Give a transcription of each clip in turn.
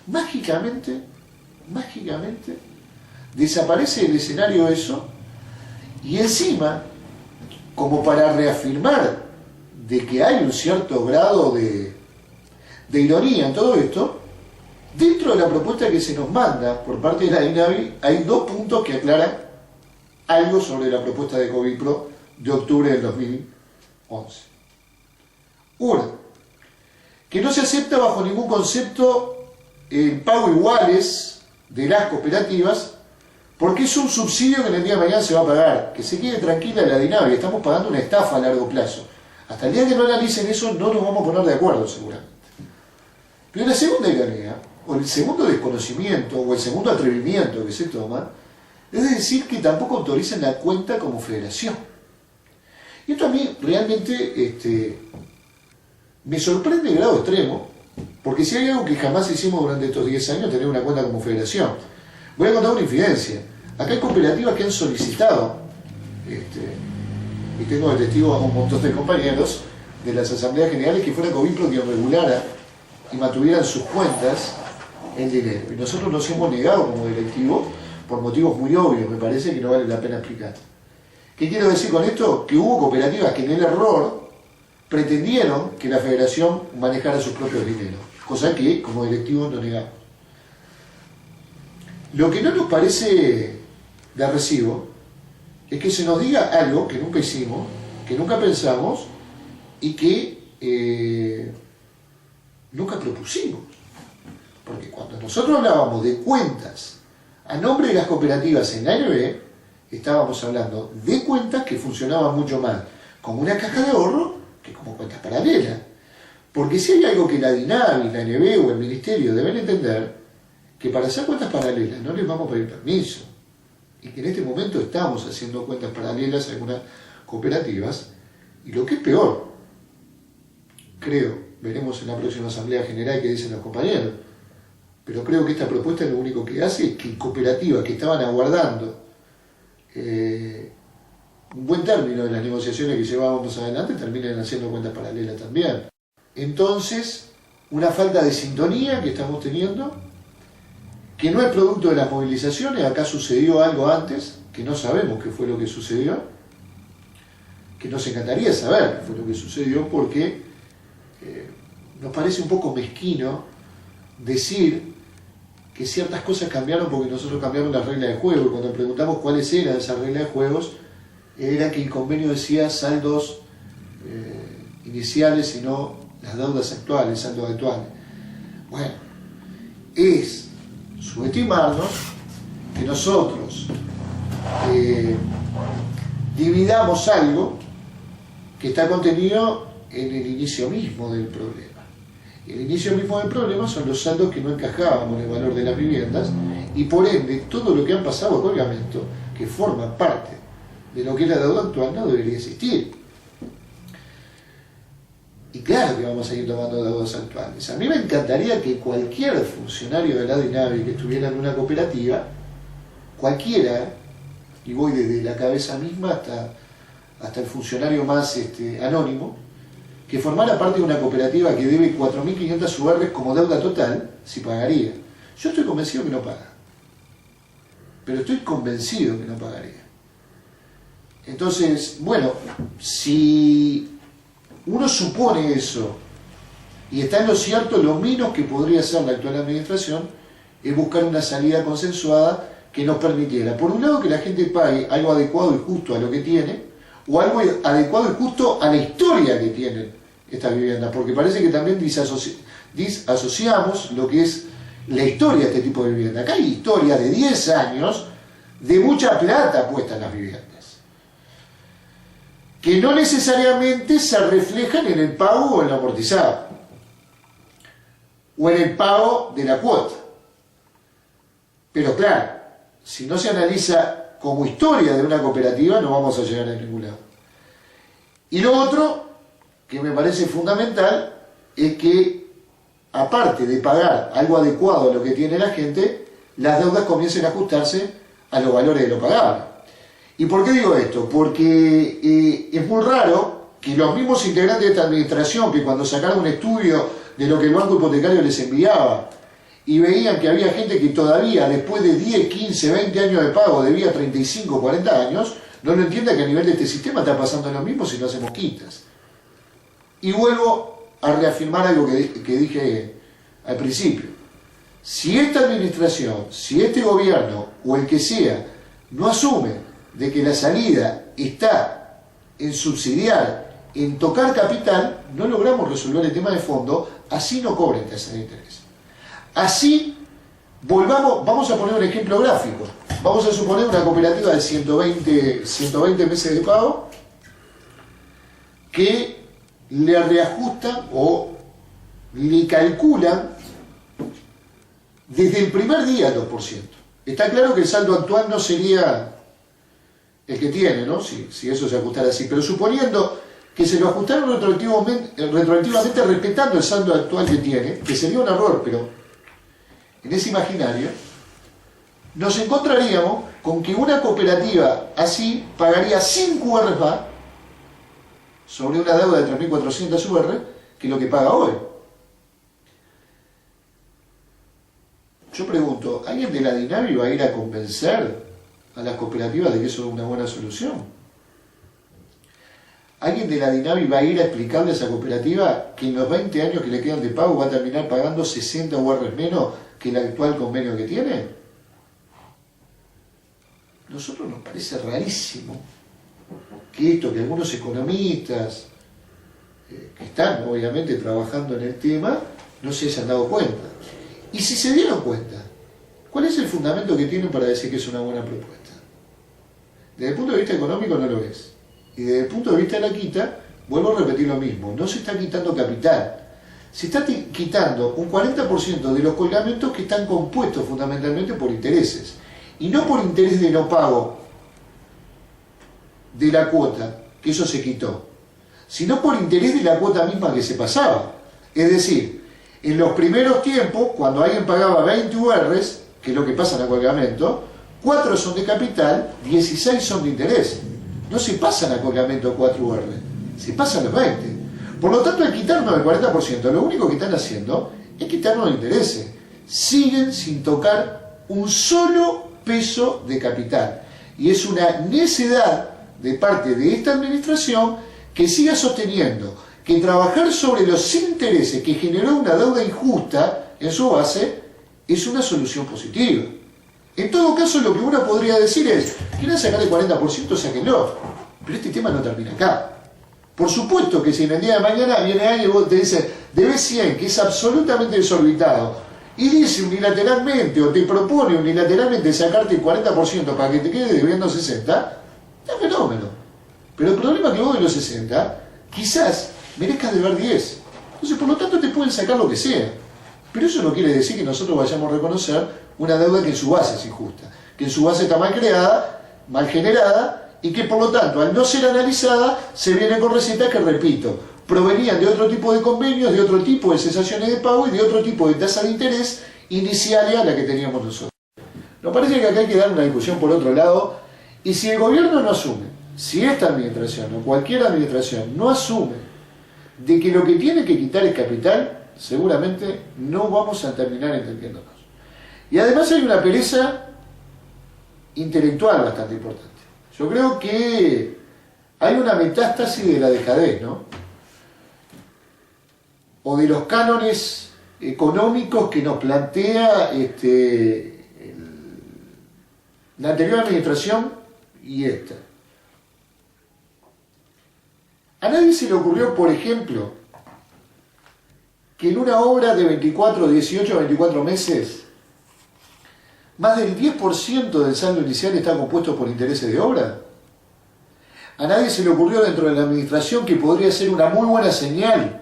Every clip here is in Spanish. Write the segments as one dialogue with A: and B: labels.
A: Mágicamente, desaparece del escenario eso, y encima, como para reafirmar de que hay un cierto grado de ironía en todo esto, dentro de la propuesta que se nos manda por parte de la DINAVI hay 2 puntos que aclaran algo sobre la propuesta de Covipro de octubre del 2011. Uno, que no se acepta bajo ningún concepto el pago iguales de las cooperativas, porque es un subsidio que en el día de mañana se va a pagar. Que se quede tranquila la DINAVI, estamos pagando una estafa a largo plazo. Hasta el día que no analicen eso no nos vamos a poner de acuerdo seguramente. Pero la segunda ironía, o el segundo desconocimiento, o el segundo atrevimiento que se toma, es decir que tampoco autorizan la cuenta como federación. Y esto a mí realmente me sorprende de grado extremo, porque si hay algo que jamás hicimos durante estos 10 años, tener una cuenta como federación. Voy a contar una infidencia. Acá hay cooperativas que han solicitado, y tengo de testigo a un montón de compañeros de las asambleas generales, que fuera Covipro quien regulara y mantuvieran sus cuentas el dinero. Y nosotros nos hemos negado como directivo por motivos muy obvios, me parece que no vale la pena explicar. ¿Qué quiero decir con esto? Que hubo cooperativas que en el error pretendieron que la federación manejara sus propios dineros, cosa que como directivos nos negamos. Lo que no nos parece de recibo es que se nos diga algo que nunca hicimos, que nunca pensamos y que nunca propusimos. Porque cuando nosotros hablábamos de cuentas a nombre de las cooperativas en la ANB, estábamos hablando de cuentas que funcionaban mucho más como una caja de ahorro que como cuentas paralelas. Porque si hay algo que la DINAVI, la ANB o el Ministerio deben entender, que para hacer cuentas paralelas no les vamos a pedir permiso, y que en este momento estamos haciendo cuentas paralelas a algunas cooperativas, y lo que es peor, creo, veremos en la próxima Asamblea General qué dicen los compañeros, pero creo que esta propuesta lo único que hace es que cooperativas que estaban aguardando un buen término de las negociaciones que llevábamos adelante terminen haciendo cuentas paralelas también. Entonces, una falta de sintonía que estamos teniendo, que no es producto de las movilizaciones. Acá sucedió algo antes, que no sabemos qué fue lo que sucedió, que nos encantaría saber qué fue lo que sucedió, porque nos parece un poco mezquino decir que ciertas cosas cambiaron porque nosotros cambiamos las reglas de juego, y cuando preguntamos cuáles eran esas reglas de juegos, era que el convenio decía saldos iniciales y no las deudas actuales, saldos actuales. Bueno, es subestimarnos que nosotros dividamos algo que está contenido en el inicio mismo del problema. El inicio mismo del problema son los saldos que no encajaban en el valor de las viviendas, y por ende todo lo que han pasado a colgamiento, que forma parte de lo que es la deuda actual, no debería existir. Y claro que vamos a ir tomando deudas actuales. A mí me encantaría que cualquier funcionario de la DINAVI que estuviera en una cooperativa, cualquiera, y voy desde la cabeza misma hasta el funcionario más anónimo, que formara parte de una cooperativa que debe 4.500 UR como deuda total, si pagaría. Yo estoy convencido que no paga. Pero estoy convencido que no pagaría. Entonces, bueno, si uno supone eso y está en lo cierto, lo menos que podría hacer la actual administración es buscar una salida consensuada que nos permitiera, por un lado, que la gente pague algo adecuado y justo a lo que tiene, o algo adecuado y justo a la historia que tienen estas viviendas, porque parece que también disasociamos lo que es la historia de este tipo de vivienda. Acá hay historias de 10 años de mucha plata puesta en las viviendas, que no necesariamente se reflejan en el pago o en el amortizado, o en el pago de la cuota. Pero claro, si no se analiza como historia de una cooperativa, no vamos a llegar a ningún lado. Y lo otro, que me parece fundamental, es que, aparte de pagar algo adecuado a lo que tiene la gente, las deudas comiencen a ajustarse a los valores de lo pagable. ¿Y por qué digo esto? Porque es muy raro que los mismos integrantes de esta administración, que cuando sacaron un estudio de lo que el banco hipotecario les enviaba, y veían que había gente que todavía después de 10, 15, 20 años de pago debía 35, 40 años, no lo entienda que a nivel de este sistema está pasando lo mismo si no hacemos quitas. Y vuelvo a reafirmar algo que dije al principio. Si esta administración, si este gobierno o el que sea no asume de que la salida está en subsidiar, en tocar capital, no logramos resolver el tema de fondo, así no cobren tasas de interés. Así, vamos a poner un ejemplo gráfico. Vamos a suponer una cooperativa de 120 meses de pago que le reajustan o le calculan desde el primer día el 2%. Está claro que el saldo actual no sería el que tiene, ¿no? Si eso se ajustara así, pero suponiendo que se lo ajustaron retroactivamente respetando el saldo actual que tiene, que sería un error, pero en ese imaginario, nos encontraríamos con que una cooperativa así pagaría 5 URs más sobre una deuda de 3.400 UR que lo que paga hoy. Yo pregunto, ¿alguien de la Dinavi va a ir a convencer a las cooperativas de que eso es una buena solución? ¿Alguien de la Dinavi va a ir a explicarle a esa cooperativa que en los 20 años que le quedan de pago va a terminar pagando 60 UR menos que el actual convenio que tiene? A nosotros nos parece rarísimo que algunos economistas que están obviamente trabajando en el tema no se hayan dado cuenta. Y si se dieron cuenta, ¿cuál es el fundamento que tienen para decir que es una buena propuesta? Desde el punto de vista económico no lo es. Y desde el punto de vista de la quita, vuelvo a repetir lo mismo, no se está quitando capital. Se está quitando un 40% de los colgamentos que están compuestos fundamentalmente por intereses. Y no por interés de no pago de la cuota, que eso se quitó, sino por interés de la cuota misma que se pasaba. Es decir, en los primeros tiempos, cuando alguien pagaba 20 URs, que es lo que pasa en el colgamento, 4 son de capital, 16 son de interés. No se pasan a colgamento 4 UR, se pasan los 20. Por lo tanto, al quitarnos el 40%, lo único que están haciendo es quitarnos los intereses. Siguen sin tocar un solo peso de capital. Y es una necedad de parte de esta administración que siga sosteniendo que trabajar sobre los intereses que generó una deuda injusta en su base es una solución positiva. En todo caso, lo que uno podría decir es, ¿quieren sacar el 40%? Sáquenlo. Pero este tema no termina acá. Por supuesto que si en el día de mañana viene alguien y vos te dice, debes 100, que es absolutamente desorbitado, y dice unilateralmente o te propone unilateralmente sacarte el 40% para que te quede debiendo 60, es un fenómeno. Pero el problema es que vos de los 60, quizás merezcas deber 10. Entonces, por lo tanto, te pueden sacar lo que sea. Pero eso no quiere decir que nosotros vayamos a reconocer una deuda que en su base es injusta, que en su base está mal creada, mal generada, y que por lo tanto, al no ser analizada, se viene con recetas que, repito, provenían de otro tipo de convenios, de otro tipo de cesaciones de pago y de otro tipo de tasa de interés iniciales a la que teníamos nosotros. Nos parece que acá hay que dar una discusión por otro lado, y si el gobierno no asume, si esta administración o cualquier administración no asume de que lo que tiene que quitar es capital, seguramente no vamos a terminar entendiéndonos. Y además hay una pereza intelectual bastante importante. Yo creo que hay una metástasis de la dejadez, ¿no? O de los cánones económicos que nos plantea la anterior administración y esta. A nadie se le ocurrió, por ejemplo, que en una obra de 18 a 24 meses, más del 10% del saldo inicial está compuesto por intereses de obra. A nadie se le ocurrió dentro de la administración que podría ser una muy buena señal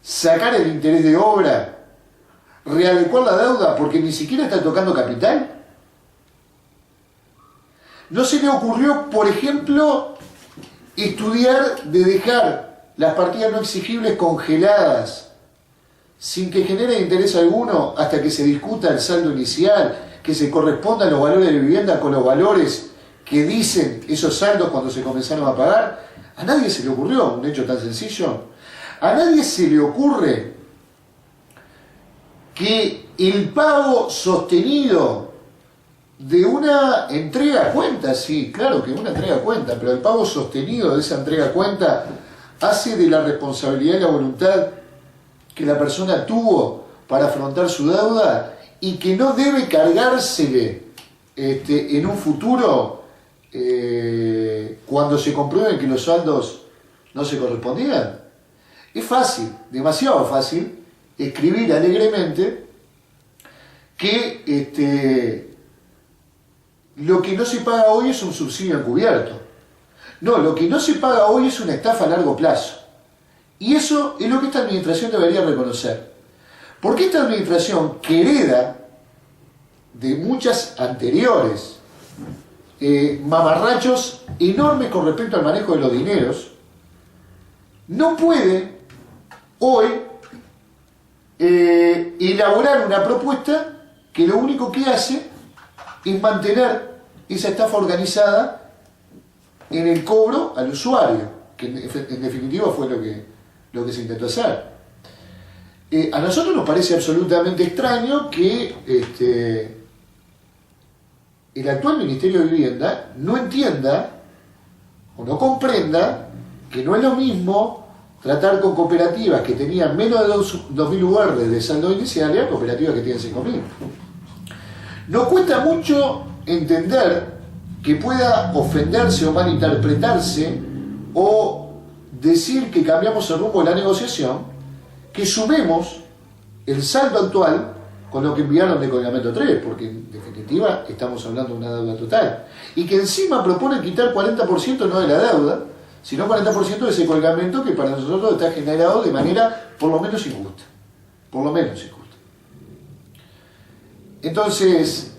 A: sacar el interés de obra, readecuar la deuda porque ni siquiera está tocando capital. No se le ocurrió, por ejemplo, estudiar de dejar las partidas no exigibles congeladas sin que genere interés alguno hasta que se discuta el saldo inicial, que se correspondan los valores de vivienda con los valores que dicen esos saldos cuando se comenzaron a pagar. A nadie se le ocurrió un hecho tan sencillo. A nadie se le ocurre que el pago sostenido de una entrega a cuenta, sí, claro que una entrega a cuenta, pero el pago sostenido de esa entrega a cuenta hace de la responsabilidad y la voluntad que la persona tuvo para afrontar su deuda y que no debe cargársele en un futuro cuando se comprueben que los saldos no se correspondían. Es fácil, demasiado fácil, escribir alegremente que lo que no se paga hoy es un subsidio encubierto. No, lo que no se paga hoy es una estafa a largo plazo. Y eso es lo que esta administración debería reconocer. Porque esta administración, que hereda de muchas anteriores mamarrachos enormes con respecto al manejo de los dineros, no puede hoy elaborar una propuesta que lo único que hace es mantener esa estafa organizada en el cobro al usuario, que en definitiva fue lo que se intentó hacer. A nosotros nos parece absolutamente extraño que el actual Ministerio de Vivienda no entienda o no comprenda que no es lo mismo tratar con cooperativas que tenían menos de 2.000 UR de saldo inicial a cooperativas que tienen 5.000. Nos cuesta mucho entender que pueda ofenderse o malinterpretarse o decir que cambiamos el rumbo de la negociación, que sumemos el saldo actual con lo que enviaron de colgamento 3, porque en definitiva estamos hablando de una deuda total, y que encima proponen quitar 40% no de la deuda, sino 40% de ese colgamento que para nosotros está generado de manera por lo menos injusta. Por lo menos injusta. Entonces,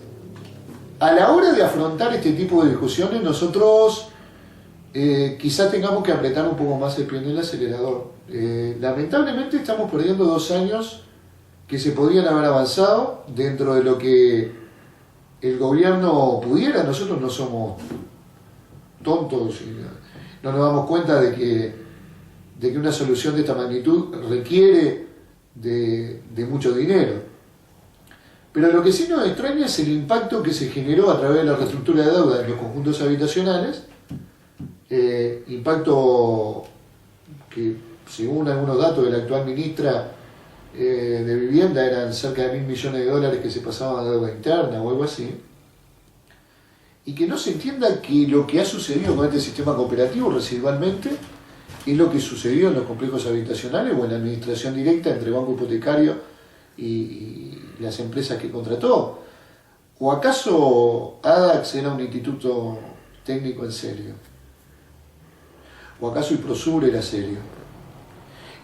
A: a la hora de afrontar este tipo de discusiones, nosotros quizá tengamos que apretar un poco más el pie en el acelerador. Lamentablemente estamos perdiendo 2 años que se podrían haber avanzado dentro de lo que el gobierno pudiera. Nosotros no somos tontos, no nos damos cuenta de que una solución de esta magnitud requiere de mucho dinero. Pero lo que sí nos extraña es el impacto que se generó a través de la reestructura de deuda en los conjuntos habitacionales, impacto que, según algunos datos de la actual ministra de Vivienda, eran cerca de $1.000 millones que se pasaban a deuda interna o algo así, y que no se entienda que lo que ha sucedido con este sistema cooperativo residualmente es lo que sucedió en los complejos habitacionales o en la administración directa entre banco hipotecario y las empresas que contrató. ¿O acaso ADAX era un instituto técnico en serio? ¿O acaso IPROSUR era serio?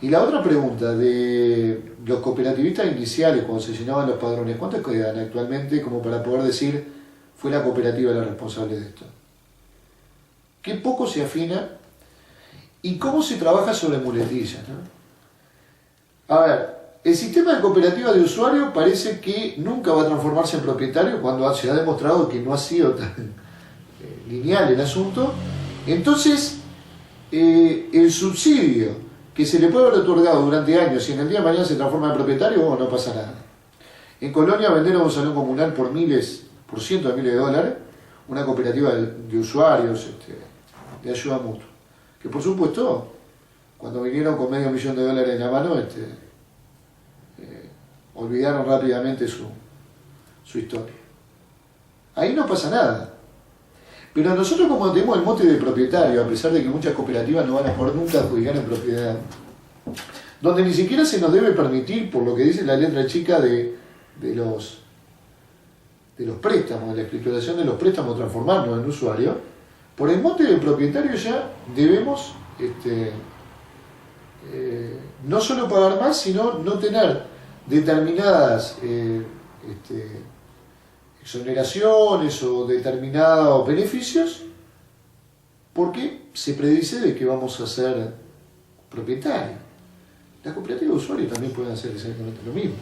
A: Y la otra pregunta, de los cooperativistas iniciales cuando se llenaban los padrones, ¿cuántos quedan actualmente como para poder decir fue la cooperativa la responsable de esto? Qué poco se afina y cómo se trabaja sobre muletillas, ¿no? A ver, el sistema de cooperativa de usuarios parece que nunca va a transformarse en propietario cuando se ha demostrado que no ha sido tan lineal el asunto. Entonces, el subsidio que se le puede haber otorgado durante años y en el día de mañana se transforma en propietario, no pasa nada. En Colonia vendieron un salón comunal por cientos de miles de dólares, una cooperativa de usuarios de ayuda mutua, que por supuesto, cuando vinieron con $500.000 en la mano, olvidaron rápidamente su historia. Ahí no pasa nada. Pero nosotros, como tenemos el mote de propietario, a pesar de que muchas cooperativas no van a poder nunca adjudicar en propiedad, donde ni siquiera se nos debe permitir, por lo que dice la letra chica de los préstamos, de la escrituración de los préstamos, transformarnos en usuario, por el mote de propietario ya debemos no solo pagar más, sino no tener determinadas exoneraciones o determinados beneficios, porque se predice de que vamos a ser propietarios. Las cooperativas de usuarios también pueden hacer exactamente lo mismo.